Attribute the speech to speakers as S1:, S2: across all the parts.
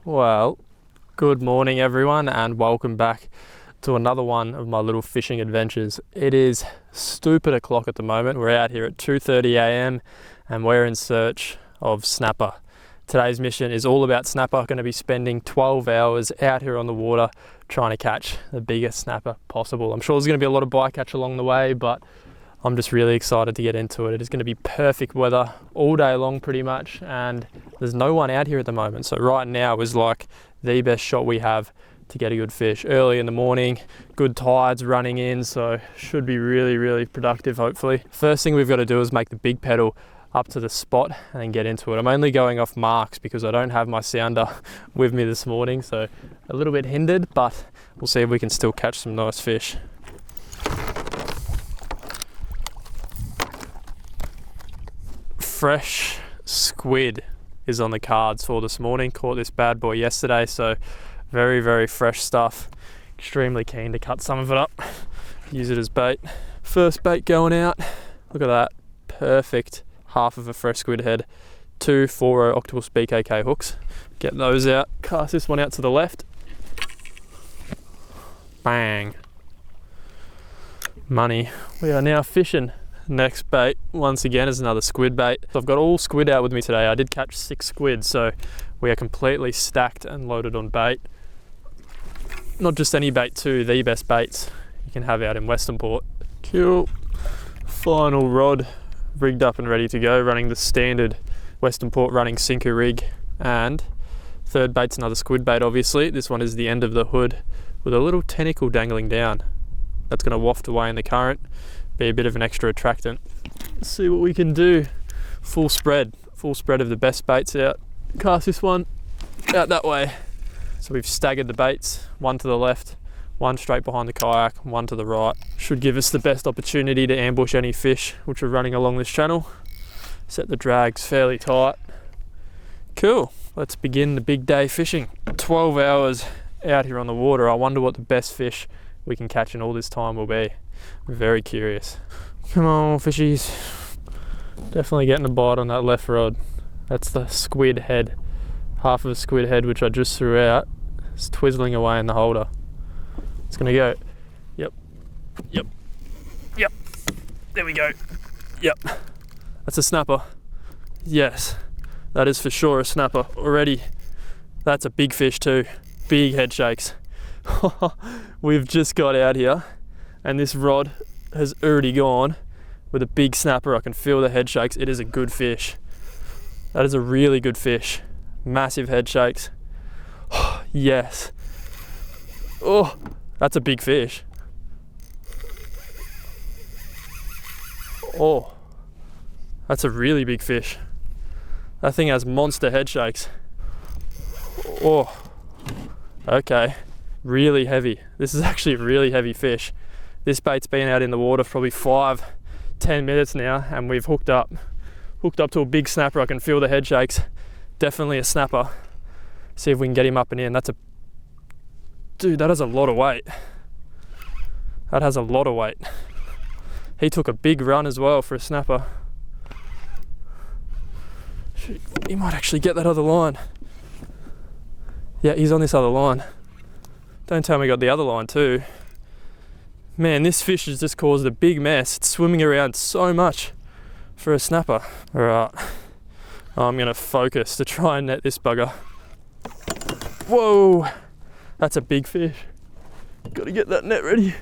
S1: Well, good morning everyone and welcome back to another one of my little fishing adventures. It is stupid o'clock at the moment. We're out here at 2:30 a.m. and we're in search of snapper. Today's mission is all about snapper. Going to be spending 12 hours out here on the water trying to catch the biggest snapper possible. I'm sure there's going to be a lot of bycatch along the way, but I'm just really excited to get into it. It is going to be perfect weather all day long pretty much, and there's no one out here at the moment. So right now is like the best shot we have to get a good fish. Early in the morning, good tides running in, so should be really productive hopefully. First thing we've got to do is make the big pedal up to the spot and then get into it. I'm only going off marks because I don't have my sounder with me this morning, so a little bit hindered, but we'll see if we can still catch some nice fish. Fresh squid is on the cards for this morning. Caught this bad boy yesterday, so very fresh stuff. Extremely keen to cut some of it up, use it as bait. First bait going out. Look at that, perfect half of a fresh squid head. 2 4.0 Octopus BKK hooks. Get those out, cast this one out to the left. Bang. Money. We are now fishing. Next bait, once again, is another squid bait. So I've got all squid out with me today. I did catch 6 squid, so we are completely stacked and loaded on bait. Not just any bait too, the best baits you can have out in Western Port. Cool. Final rod rigged up and ready to go, running the standard Western Port running sinker rig. And third bait's another squid bait obviously. This one is the end of the hood with a little tentacle dangling down. That's going to waft away in the current, be a bit of an extra attractant. Let's see what we can do. Full spread of the best baits out. Cast this one out that way. So we've staggered the baits, one to the left, one straight behind the kayak, one to the right. Should give us the best opportunity to ambush any fish which are running along this channel. Set the drags fairly tight. Cool, let's begin the big day fishing. 12 hours out here on the water. I wonder what the best fish we can catch in all this time will be. I'm very curious. Come on, fishies. Definitely getting a bite on that left rod. That's the squid head. Half of a squid head which I just threw out. It's twizzling away in the holder. It's gonna go. Yep. There we go. Yep. That's a snapper. Yes. That is for sure a snapper already. That's a big fish too. Big head shakes. We've just got out here and this rod has already gone with a big snapper. I can feel the head shakes. It is a good fish. That is a really good fish. Massive head shakes. Yes. Oh, that's a big fish. Oh, that's a really big fish. That thing has monster head shakes. Oh, okay. Really heavy. This is actually a really heavy fish. This bait's been out in the water for probably 5-10 minutes now, and we've hooked up to a big snapper. I can feel the head shakes. Definitely a snapper. See if we can get him up and in. Dude, that has a lot of weight. That has a lot of weight. He took a big run as well for a snapper. He might actually get that other line. Yeah, he's on this other line. Don't tell me he got the other line too. Man, this fish has just caused a big mess. It's swimming around so much for a snapper. All right, I'm gonna focus to try and net this bugger. Whoa, that's a big fish. Gotta get that net ready.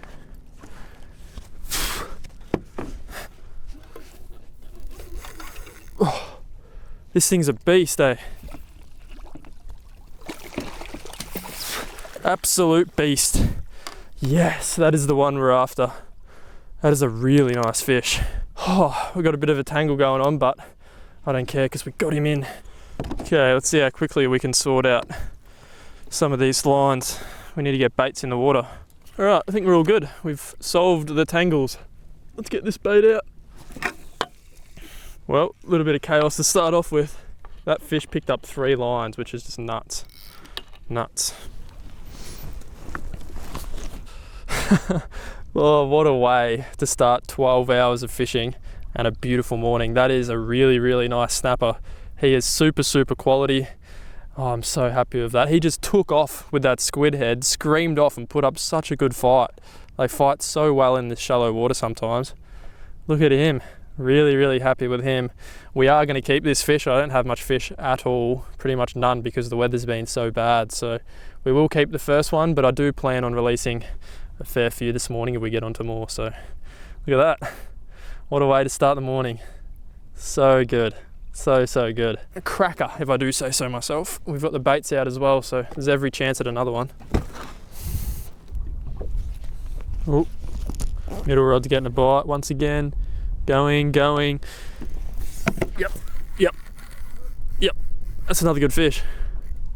S1: Oh, this thing's a beast, eh? Absolute beast. Yes, that is the one we're after. That is a really nice fish. Oh, we've got a bit of a tangle going on, but I don't care because we got him in. Okay, let's see how quickly we can sort out some of these lines. We need to get baits in the water. All right, I think we're all good. We've solved the tangles. Let's get this bait out. Well, a little bit of chaos to start off with. That fish picked up 3 lines, which is just nuts. Nuts. Oh, what a way to start 12 hours of fishing and a beautiful morning. That is a really, really nice snapper. He is super quality. Oh, I'm so happy with that. He just took off with that squid head, screamed off and put up such a good fight. They fight so well in this shallow water sometimes. Look at him. Really, really happy with him. We are going to keep this fish. I don't have much fish at all, pretty much none, because the weather's been so bad. So we will keep the first one, but I do plan on releasing a fair few this morning if we get onto more. So look at that. What a way to start the morning. So good. So good. A cracker, if I do say so myself. We've got the baits out as well, so there's every chance at another one. Oh, middle rod's getting a bite once again. Going. Yep. That's another good fish.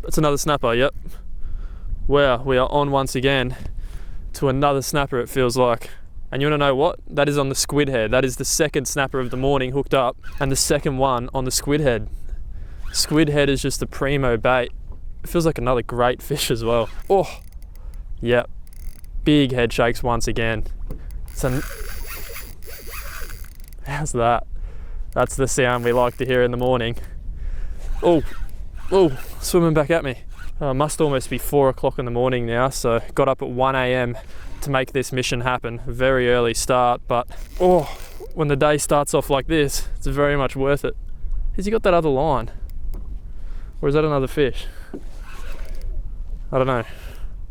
S1: That's another snapper, yep. Wow, we are on once again to another snapper, it feels like. And you want to know what? That is on the squid head. That is the second snapper of the morning hooked up, and the second one on the squid head. Squid head is just a primo bait. It feels like another great fish as well. Oh, yep. Big head shakes once again. How's that? That's the sound we like to hear in the morning. Oh, swimming back at me. Must almost be 4 o'clock in the morning now, so got up at 1 a.m. to make this mission happen. Very early start, but when the day starts off like this, it's very much worth it. Has he got that other line? Or is that another fish? I don't know.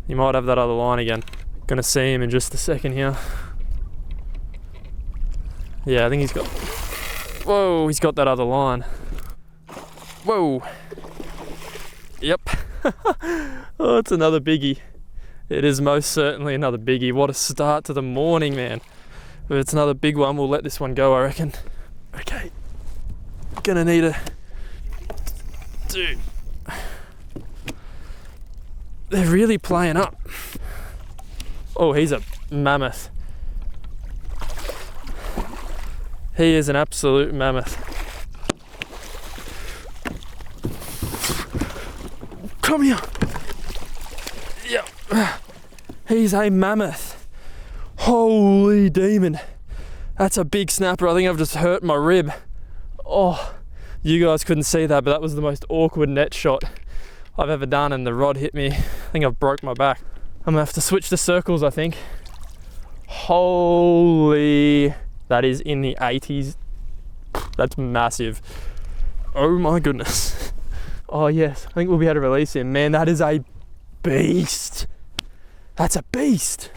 S1: He might have that other line again. Gonna see him in just a second here. Yeah, I think he's got... Whoa, he's got that other line. Whoa. Yep. Oh, it's another biggie. It is most certainly another biggie. What a start to the morning, man. If it's another big one, we'll let this one go, I reckon. Okay. Gonna need a... Dude. They're really playing up. Oh, he's a mammoth. He is an absolute mammoth. Come here. Yeah. He's a mammoth. Holy demon. That's a big snapper. I think I've just hurt my rib. Oh, you guys couldn't see that, but that was the most awkward net shot I've ever done, and the rod hit me. I think I've broke my back. I'm gonna have to switch to circles, I think. Holy, that is in the 80s. That's massive. Oh my goodness. Oh yes, I think we'll be able to release him. Man, that is a beast. That's a beast.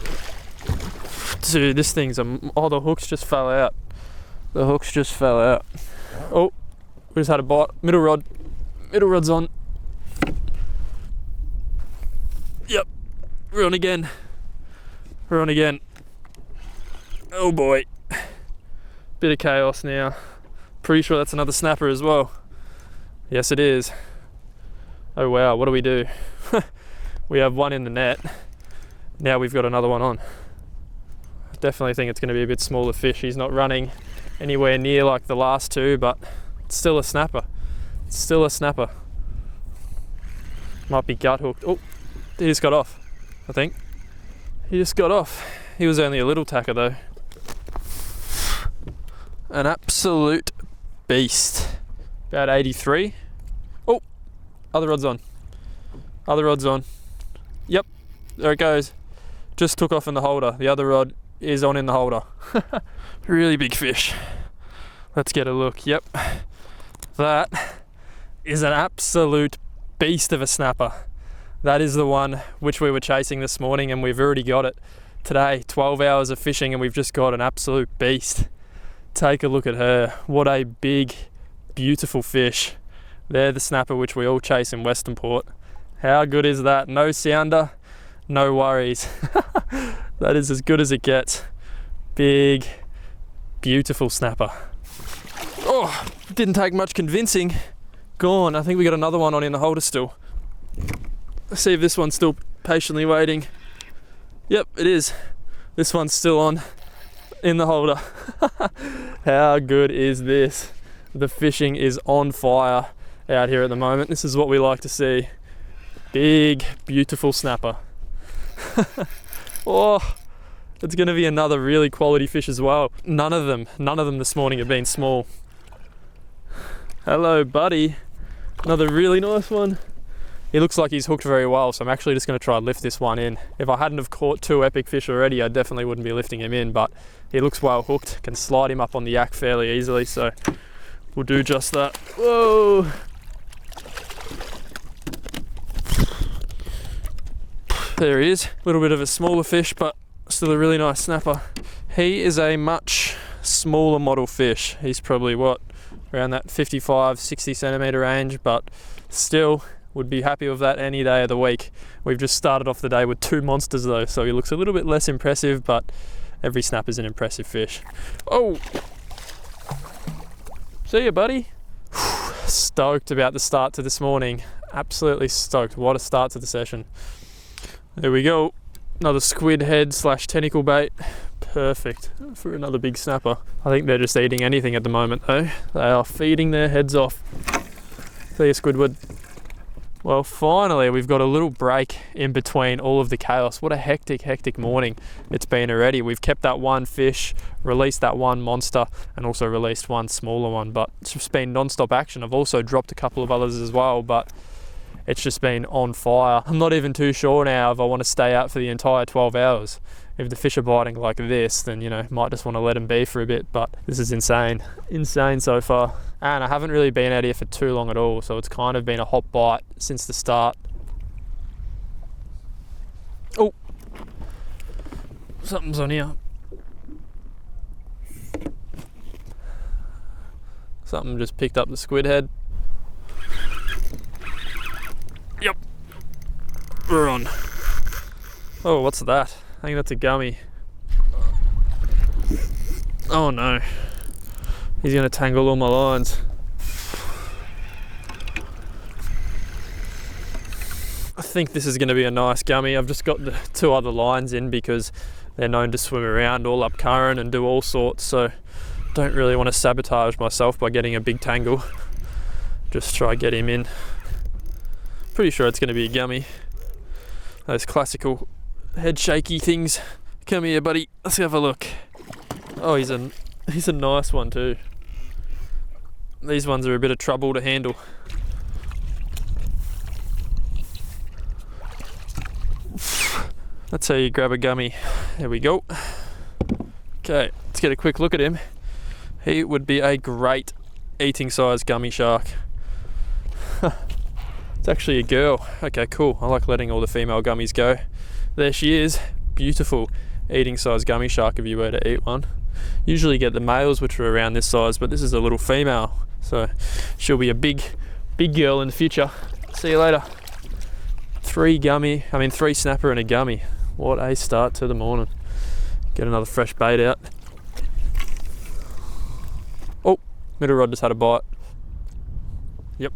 S1: Dude, this thing's oh, the hooks just fell out. The hooks just fell out. Oh, we just had a bite. Middle rod's on. Yep, we're on again. Oh boy. Bit of chaos now. Pretty sure that's another snapper as well. Yes, it is. Oh wow, what do we do? We have one in the net. Now we've got another one on. Definitely think it's going to be a bit smaller fish. He's not running anywhere near like the last two, but it's still a snapper. It's still a snapper. Might be gut hooked. Oh, he just got off, I think. He just got off. He was only a little tacker though. An absolute beast. About 83. Oh, other rod's on. Other rod's on. Yep, there it goes. Just took off in the holder. The other rod is on in the holder. Really big fish. Let's get a look. Yep, that is an absolute beast of a snapper. That is the one which we were chasing this morning, and we've already got it today. 12 hours of fishing and we've just got an absolute beast. Take a look at her. What a big, beautiful fish. They're the snapper which we all chase in Western Port. How good is that? No sounder, no worries. That is as good as it gets. Big, beautiful snapper. Oh, didn't take much convincing. Gone. I think we got another one on in the holder still. Let's see if this one's still patiently waiting. Yep, it is. This one's still on in the holder. How good is this? The fishing is on fire out here at the moment. This is what we like to see. Big, beautiful snapper. Oh, it's going to be another really quality fish as well. None of them this morning have been small. Hello, buddy. Another really nice one. he looks like he's hooked very well, so I'm actually just going to try and lift this one in. If I hadn't have caught 2 epic fish already, I definitely wouldn't be lifting him in, but he looks well hooked, can slide him up on the yak fairly easily, so we'll do just that. Whoa! There he is. A little bit of a smaller fish, but still a really nice snapper. He is a much smaller model fish. He's probably around that 55-60 centimetre range, but still would be happy with that any day of the week. We've just started off the day with 2 monsters though, so he looks a little bit less impressive, but every snap is an impressive fish. Oh! See ya, buddy. Stoked about the start to this morning. Absolutely stoked. What a start to the session. There we go. Another squid head / tentacle bait. Perfect for another big snapper. I think they're just eating anything at the moment though. They are feeding their heads off. See ya, Squidward. Well, finally we've got a little break in between all of the chaos. What a hectic morning it's been already. We've kept that one fish, released that one monster, and also released one smaller one, but it's just been non-stop action. I've also dropped a couple of others as well, but it's just been on fire. I'm not even too sure now if I want to stay out for the entire 12 hours. If the fish are biting like this, then, you know, might just want to let them be for a bit, but this is insane. Insane so far. And I haven't really been out here for too long at all, so it's kind of been a hot bite since the start. Oh! Something's on here. Something just picked up the squid head. Yep. We're on. Oh, what's that? I think that's a gummy. Oh no. He's going to tangle all my lines. I think this is going to be a nice gummy. I've just got the 2 other lines in because they're known to swim around all up current and do all sorts, so don't really want to sabotage myself by getting a big tangle. Just try get him in. Pretty sure it's going to be a gummy. Those classical head shaky things. Come here, buddy. Let's have a look. Oh, he's a nice one too. These ones are a bit of trouble to handle. That's how you grab a gummy. There we go. Okay, let's get a quick look at him. He would be a great eating size gummy shark. It's actually a girl. Okay, cool. I like letting all the female gummies go. There she is. Beautiful eating size gummy shark if you were to eat one. Usually get the males, which are around this size, but this is a little female, so she'll be a big girl in the future. See you later. 3 snapper and a gummy. What a start to the morning. Get another fresh bait out. Oh, middle rod just had a bite. Yep.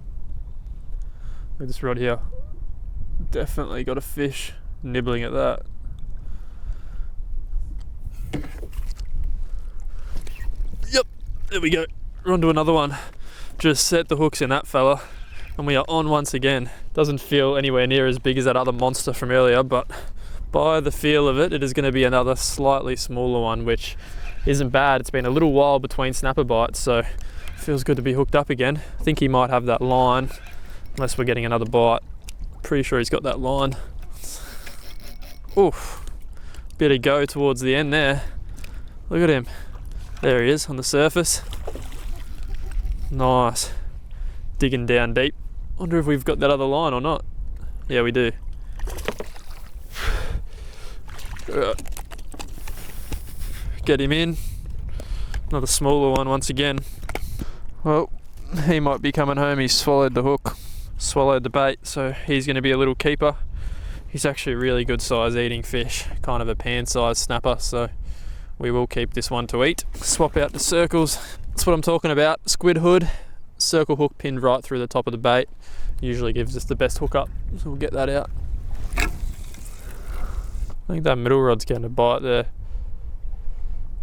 S1: Look at this rod here. Definitely got a fish nibbling at that. Yep, there we go. We're on to another one. Just set the hooks in that fella and we are on once again. Doesn't feel anywhere near as big as that other monster from earlier, but by the feel of it, it is going to be another slightly smaller one, which isn't bad. It's been a little while between snapper bites, so it feels good to be hooked up again. I think he might have that line, unless we're getting another bite. Pretty sure he's got that line. Oof, bit of go towards the end there. Look at him. There he is on the surface. Nice. Digging down deep. Wonder if we've got that other line or not. Yeah, we do. Get him in. Another smaller one once again. Well, he might be coming home. He's swallowed the hook, swallowed the bait, so he's going to be a little keeper. He's actually a really good size eating fish, kind of a pan-sized snapper, so we will keep this one to eat. Swap out the circles. That's what I'm talking about. Squid hood, circle hook pinned right through the top of the bait. Usually gives us the best hook up, so we'll get that out. I think that middle rod's getting a bite there.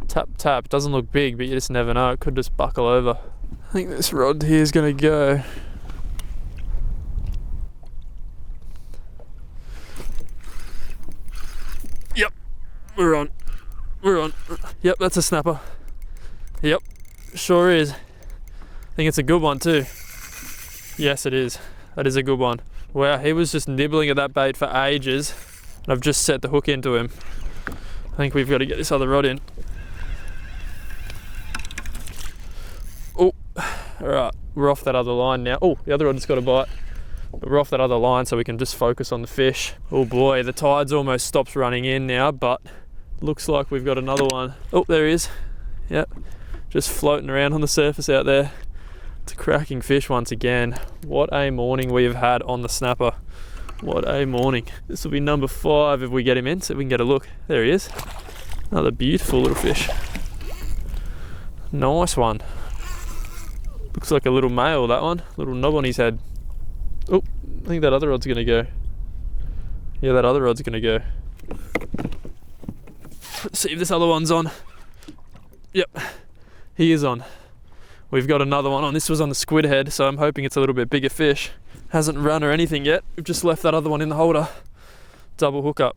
S1: Tap. Doesn't look big, but you just never know. It could just buckle over. I think this rod here is going to go. Yep, we're on. Yep, that's a snapper. Yep, sure is. I think it's a good one too. Yes, it is. That is a good one. Wow, he was just nibbling at that bait for ages. And I've just set the hook into him. I think we've got to get this other rod in. Oh, alright, we're off that other line now. Oh, the other rod's got a bite. But we're off that other line so we can just focus on the fish. Oh boy, the tide's almost stopped running in now, but looks like we've got another one. Oh, there he is. Yep, just floating around on the surface out there. It's a cracking fish once again. What a morning we have had on the snapper. What a morning. This will be number 5 if we get him in, so we can get a look. There he is. Another beautiful little fish. Nice one. Looks like a little male, that one. Little knob on his head. Oh, I think that other rod's gonna go. Yeah, that other rod's gonna go. Let's see if this other one's on. Yep, he is on. We've got another one on. This was on the squid head, so I'm hoping it's a little bit bigger fish. Hasn't run or anything yet. We've just left that other one in the holder. Double hookup.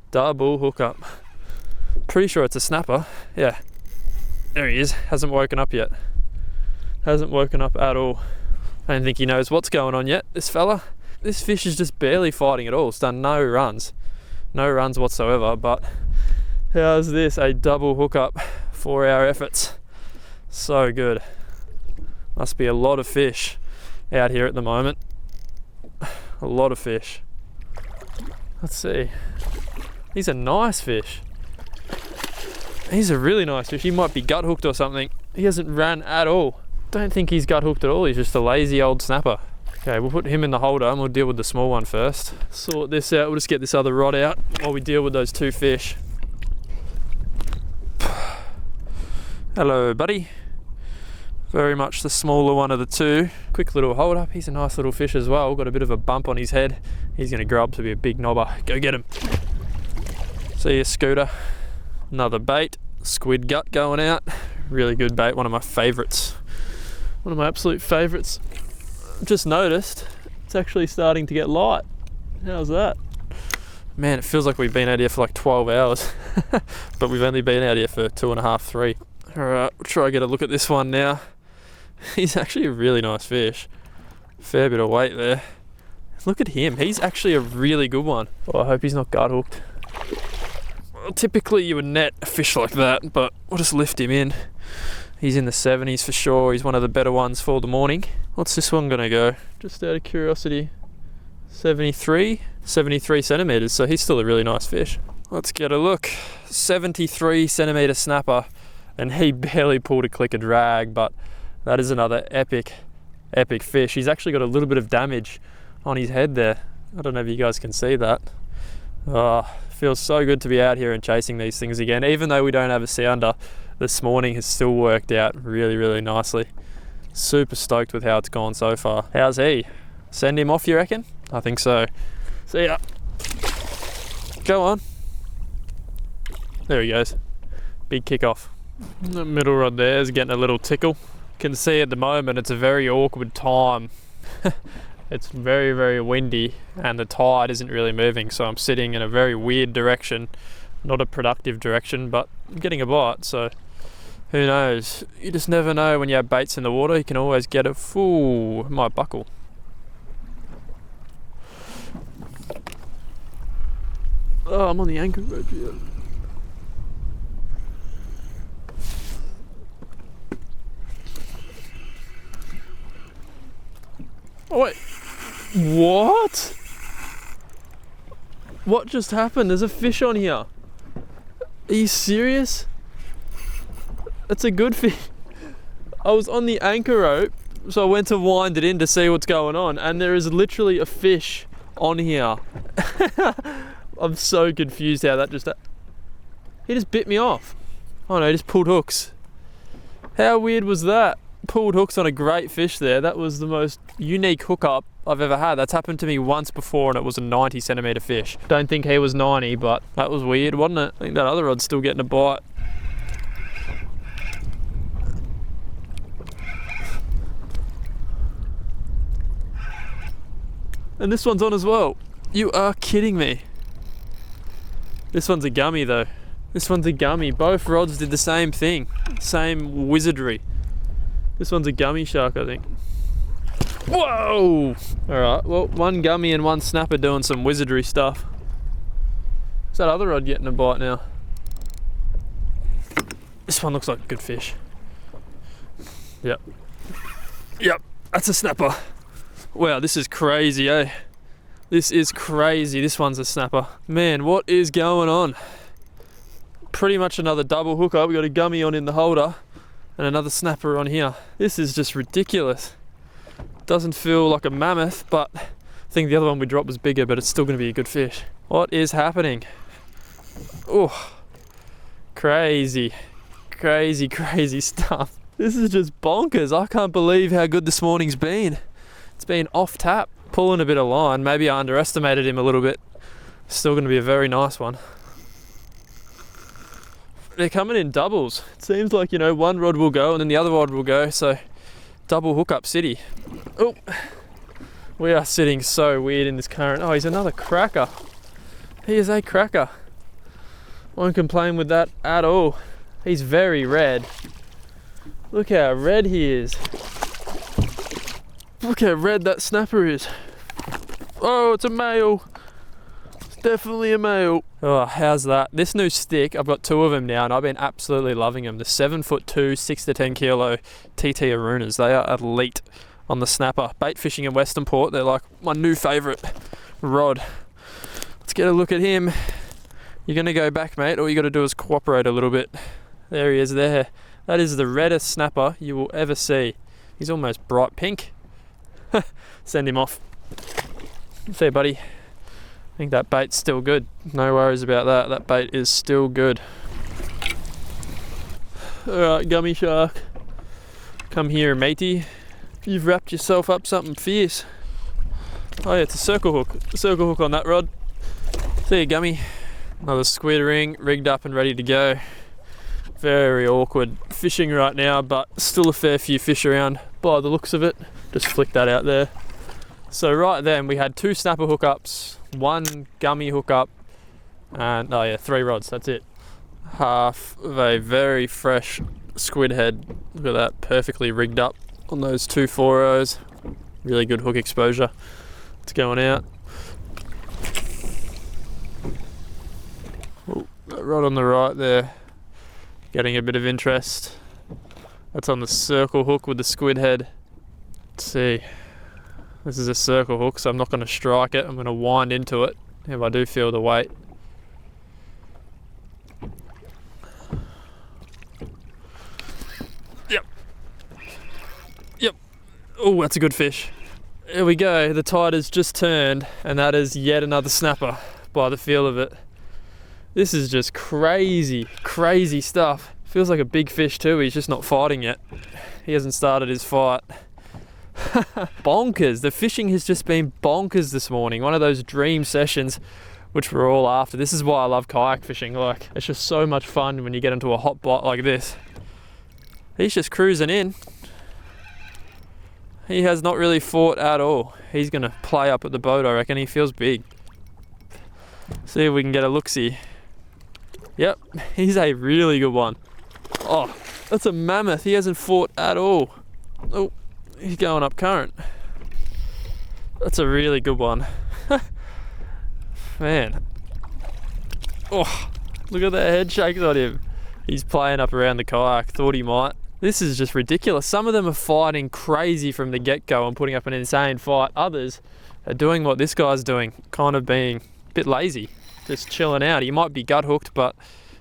S1: Double hookup. Pretty sure it's a snapper. Yeah. There he is. Hasn't woken up yet. Hasn't woken up at all. I don't think he knows what's going on yet, this fella. This fish is just barely fighting at all. It's done no runs. No runs whatsoever, but how's this? A double hookup for our efforts. So good. Must be a lot of fish out here at the moment. A lot of fish. Let's see. He's a nice fish. He's a really nice fish. He might be gut hooked or something. He hasn't ran at all. Don't think he's gut hooked at all. He's just a lazy old snapper. Okay, we'll put him in the holder and we'll deal with the small one first. Sort this out. We'll just get this other rod out while we deal with those 2 fish. Hello, buddy. Very much the smaller one of the 2. Quick little hold up. He's a nice little fish as well. Got a bit of a bump on his head. He's going to grow up to be a big knobber. Go get him. See you, Scooter. Another bait. Squid gut going out. Really good bait. One of my favourites. One of my absolute favourites. Just noticed it's actually starting to get light. How's that? Man, it feels like we've been out here for like 12 hours. But we've only been out here for 2.5, 3. Alright, we'll try to get a look at this one now. He's actually a really nice fish. Fair bit of weight there. Look at him. He's actually a really good one. Oh, I hope he's not gut hooked. Well, typically you would net a fish like that, but we'll just lift him in. He's in the 70s for sure. He's one of the better ones for the morning. What's this one gonna go? Just out of curiosity. 73 centimeters, so he's still a really nice fish. Let's get a look. 73 centimeter snapper, and he barely pulled a clicker drag, but that is another epic fish. He's actually got a little bit of damage on his head there. I don't know if you guys can see that. Feels so good to be out here and chasing these things again. Even though we don't have a sounder, this morning has still worked out really, really nicely. Super stoked with how it's gone so far. How's he? Send him off, you reckon? I think so. See ya. Go on. There he goes. Big kickoff. The middle rod there is getting a little tickle. Can see at the moment it's a very awkward time. It's very, very windy and the tide isn't really moving, so I'm sitting in a very weird direction. Not a productive direction, but I'm getting a bite, so who knows? You just never know when you have baits in the water. You can always get a full. It might buckle. Oh, I'm on the anchor rope here. Oh wait, what? What just happened? There's a fish on here. Are you serious? That's a good fish. I was on the anchor rope, so I went to wind it in to see what's going on, and there is literally a fish on here. I'm so confused how that just... He just bit me off. Oh no, he just pulled hooks. How weird was that? Pulled hooks on a great fish there. That was the most unique hookup I've ever had. That's happened to me once before and it was a 90 centimeter fish. Don't think he was 90, but that was weird, wasn't it? I think that other rod's still getting a bite. And this one's on as well. You are kidding me. This one's a gummy though. This one's a gummy. Both rods did the same thing. Same wizardry. This one's a gummy shark, I think. Whoa! Alright, well, one gummy and one snapper doing some wizardry stuff. Is that other rod getting a bite now? This one looks like a good fish. Yep. Yep, that's a snapper. Wow, this is crazy, eh? This is crazy. This one's a snapper. Man, what is going on? Pretty much another double hooker. We got a gummy on in the holder and another snapper on here. This is just ridiculous. Doesn't feel like a mammoth, but I think the other one we dropped was bigger, but it's still going to be a good fish. What is happening? Oh, crazy, crazy, crazy stuff. This is just bonkers. I can't believe how good this morning's been. It's been off tap, pulling a bit of line. Maybe I underestimated him a little bit. Still going to be a very nice one. They're coming in doubles. It seems like, you know, one rod will go and then the other rod will go, so double hookup city. Oh, we are sitting so weird in this current. Oh, he's another cracker. He is a cracker. Won't complain with that at all. He's very red. Look how red he is. Look how red that snapper is. Oh, it's a male. It's definitely a male. Oh, how's that? This new stick, I've got two of them now and I've been absolutely loving them. The 7'2", 6 to 10 kilo TT Arunas. They are elite on the snapper. Bait fishing in Western Port, they're like my new favourite rod. Let's get a look at him. You're going to go back, mate. All you got to do is cooperate a little bit. There he is there. That is the reddest snapper you will ever see. He's almost bright pink. Send him off. See you, buddy. I think that bait's still good. No worries about that. That bait is still good. Alright, gummy shark. Come here, matey. You've wrapped yourself up something fierce. Oh yeah, it's a circle hook. A circle hook on that rod. See you, gummy. Another squid ring rigged up and ready to go. Very awkward fishing right now, but still a fair few fish around by the looks of it. Just flick that out there. So right then we had two snapper hookups, one gummy hookup, and oh yeah, 3 rods, that's it. Half of a very fresh squid head. Look at that, perfectly rigged up on those 2 4-0s. Really good hook exposure. It's going out. Oh, that rod on the right there, getting a bit of interest. That's on the circle hook with the squid head. Let's see. This is a circle hook, so I'm not going to strike it. I'm going to wind into it if I do feel the weight. Yep. Yep. Oh, that's a good fish. There we go. The tide has just turned, and that is yet another snapper by the feel of it. This is just crazy, crazy stuff. Feels like a big fish too. He's just not fighting yet. He hasn't started his fight. Bonkers. The fishing has just been bonkers this morning. One of those dream sessions which we're all after. This is why I love kayak fishing. Like, it's just so much fun when you get into a hot bite like this. He's just cruising in. He has not really fought at all. He's gonna play up at the boat, I reckon. He feels big. See if we can get a look-see. Yep, he's a really good one. Oh, that's a mammoth. He hasn't fought at all. Oh, he's going up current. That's a really good one. Man. Oh, look at that head shakes on him. He's playing up around the kayak. Thought he might. This is just ridiculous. Some of them are fighting crazy from the get-go and putting up an insane fight. Others are doing what this guy's doing, kind of being a bit lazy, just chilling out. He might be gut hooked, but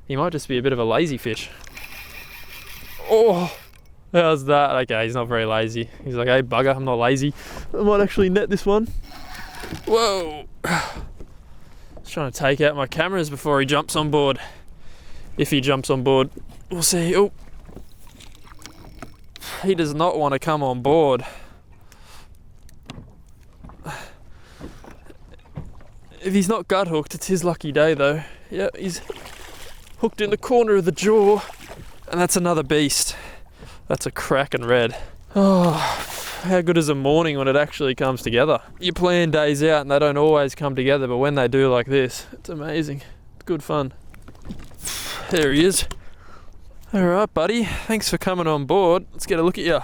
S1: he might just be a bit of a lazy fish. Oh, how's that? Okay, he's not very lazy. He's like, hey bugger, I'm not lazy. I might actually net this one. Whoa. Just trying to take out my cameras before he jumps on board. If he jumps on board, we'll see. Oh, he does not want to come on board. If he's not gut hooked, it's his lucky day though. Yeah, he's hooked in the corner of the jaw, and that's another beast. That's a cracking red. Oh, how good is a morning when it actually comes together. You plan days out and they don't always come together, but when they do like this, it's amazing. It's good fun. There he is. Alright buddy, thanks for coming on board. Let's get a look at you.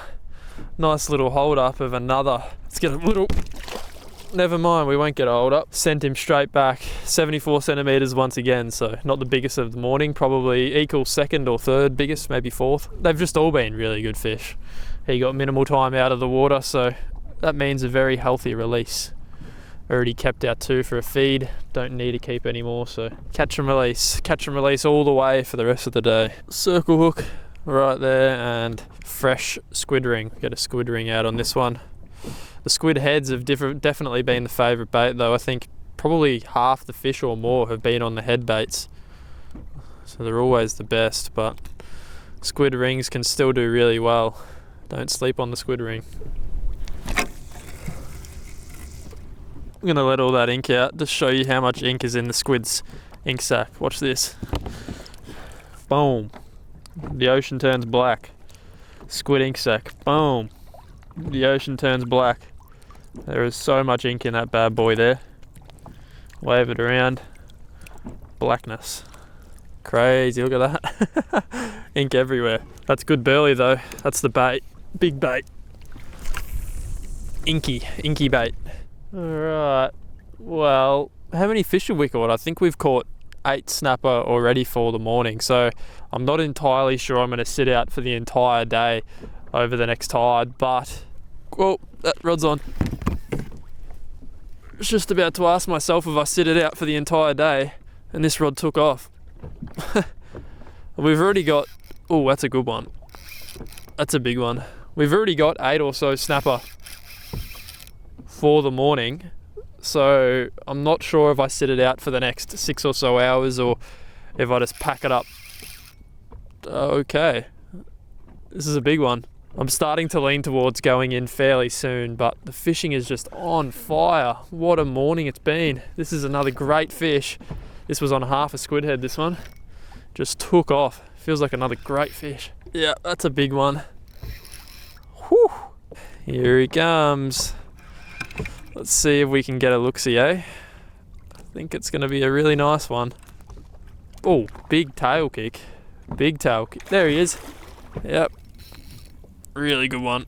S1: Nice little hold up of another Let's get a little, never mind, we won't get a hold up. Sent him straight back, 74 centimetres once again, so not the biggest of the morning, probably equal second or third biggest, maybe fourth. They've just all been really good fish. He got minimal time out of the water, so that means a very healthy release. Already kept our 2 for a feed, don't need to keep any more, so catch and release all the way for the rest of the day. Circle hook right there and fresh squid ring. Get a squid ring out on this one. The squid heads have definitely been the favourite bait though. I think probably half the fish or more have been on the head baits, so they're always the best, but squid rings can still do really well. Don't sleep on the squid ring. I'm going to let all that ink out, just show you how much ink is in the squid's ink sac. Watch this. Boom. The ocean turns black. Squid ink sac. Boom. The ocean turns black. There is so much ink in that bad boy there. Wave it around. Blackness. Crazy, look at that. Ink everywhere. That's good burley though. That's the bait. Big bait. Inky bait. Alright, well, how many fish have we caught? I think we've caught 8 snapper already for the morning, so I'm not entirely sure I'm going to sit out for the entire day over the next tide, but, well, that rod's on. I was just about to ask myself if I sit it out for the entire day, and this rod took off. We've already got, oh, that's a good one. That's a big one. We've already got 8 or so snapper for the morning, so I'm not sure if I sit it out for the next 6 or so hours or if I just pack it up. Okay, this is a big one. I'm starting to lean towards going in fairly soon, but the fishing is just on fire. What a morning it's been. This is another great fish. This was on half a squid head, this one. Just took off. Feels like another great fish. Yeah, that's a big one. Whew. Here he comes. Let's see if we can get a look-see, eh? I think it's going to be a really nice one. Oh, big tail kick. Big tail kick. There he is. Yep. Really good one.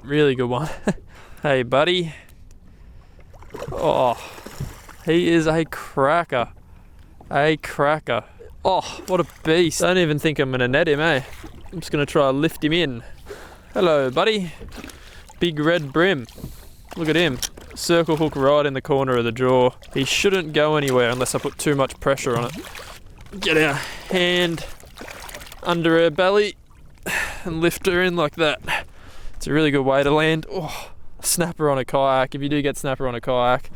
S1: Really good one. Hey, buddy. Oh, he is a cracker. A cracker. Oh, what a beast. I don't even think I'm going to net him, eh? I'm just going to try and lift him in. Hello, buddy. Big red brim. Look at him. Circle hook right in the corner of the jaw. He shouldn't go anywhere unless I put too much pressure on it. Get our hand under her belly and lift her in like that. It's a really good way to land. Oh, snapper on a kayak. If you do get snapper on a kayak,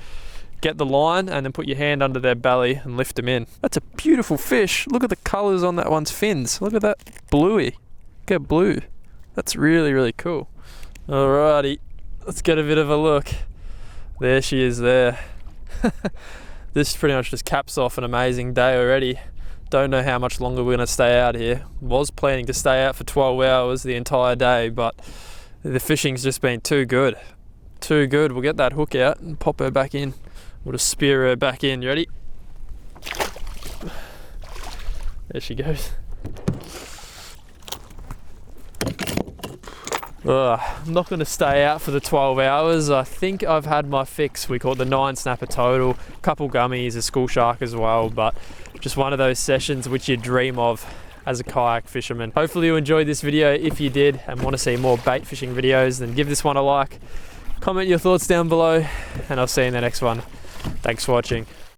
S1: get the line and then put your hand under their belly and lift them in. That's a beautiful fish. Look at the colours on that one's fins. Look at that bluey. Look at blue. That's really, really cool. Alrighty, let's get a bit of a look. There she is there. This pretty much just caps off an amazing day already. Don't know how much longer we're going to stay out here. Was planning to stay out for 12 hours the entire day, but the fishing's just been too good. Too good. We'll get that hook out and pop her back in. We'll just spear her back in. You ready? There she goes. I'm not going to stay out for the 12 hours. I think I've had my fix. We caught the 9 snapper total, couple gummies, a school shark as well, but just one of those sessions which you dream of as a kayak fisherman. Hopefully you enjoyed this video. If you did and want to see more bait fishing videos, then give this one a like. Comment your thoughts down below and I'll see you in the next one. Thanks for watching.